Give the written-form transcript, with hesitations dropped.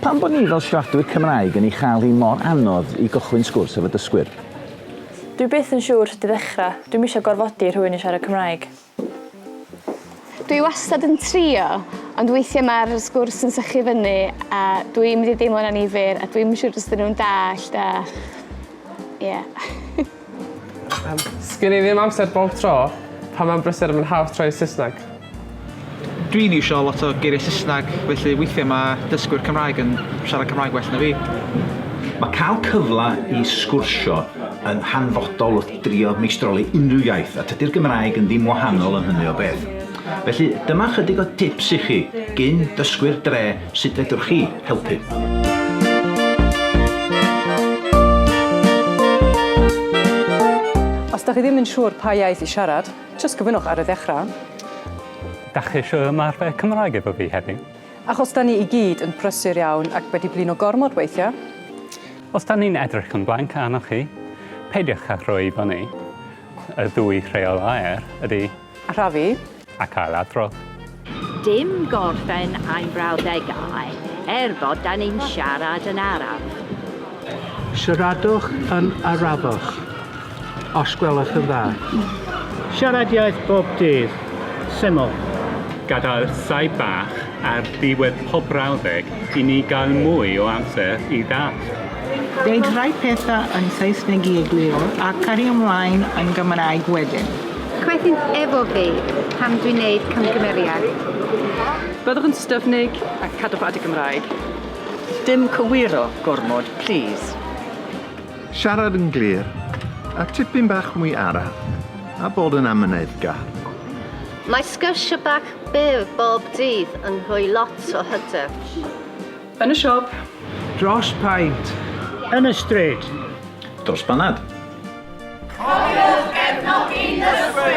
Pam bod ni fel siaradwyr Cymraeg yn ei chael hi mor anodd i gychwyn sgwrs efo dysgwyr? Dwi byth yn siŵr sut i ddechrau. Dwi'n eisiau gorfodi rhywun i siarad Cymraeg. Dwi wastad yn trio, ond weithiau mae'r sgwrs yn sychu fyny a dwi'n mynd i deimlo'n annifyr a dwi'n siŵr os dyn nhw'n dallt a... ie. Sgen i ddim amser bob tro pan mae'n brysur yn haws troi Saesneg. Dwi'n iwsio lot o geiriau Saesneg, felly weithiau mae dysgwyr Cymraeg yn siarad Cymraeg well na fi. Mae cael cyfle i sgwrsio yn hanfodol wrth drio meistroli unrhyw iaith, a tydi'r Gymraeg yn ddim wahanol yn hynny o beth. Felly, dyma chydig o tips i chi gyn dysgwyr dre sut fedrwch chi helpu. Os da chi ddim yn siŵr pa iaith i siarad, jyst gofynnwch ar y ddechrau. Da chi eisiau ymarfer Cymraeg efo fi heddiw? Achos da ni i gyd yn prysur iawn ac wedi blino gormod weithiau. Os da ni'n edrych yn blanc arnoch chi, peidiwch â rhoi fyny. Y ddwy rheol aer ydy... Arafu. Ac ailadrodd. Dim gorffen ein brawddegau bod da ni'n siarad yn araf. Siaradwch yn arafach, os gwelwch yn dda. Siaradiaeth bob dydd, syml. Gadael saib bach ar ddiwedd pob brawddeg i ni gael mwy o amser i ddall. Deud rhai pethau yn Saesneg i egluro a cario ymlaen yn Gymraeg wedyn. Chwerthin efo fi pam dwi'n neud camgymeriad. Byddwch yn styfnig a cadwch at y Gymraeg. Dim cywiro gormod, please. Siarad yn glir, a tipyn bach mwy araf, a bod yn amyneddgar. Mae sgyrsio bach byr bob dydd yn rhoi lot o hyder. Yn y siop. Dros paent. Yn y stryd. Dros banad. Cofiwch gefnogi dysgwyr!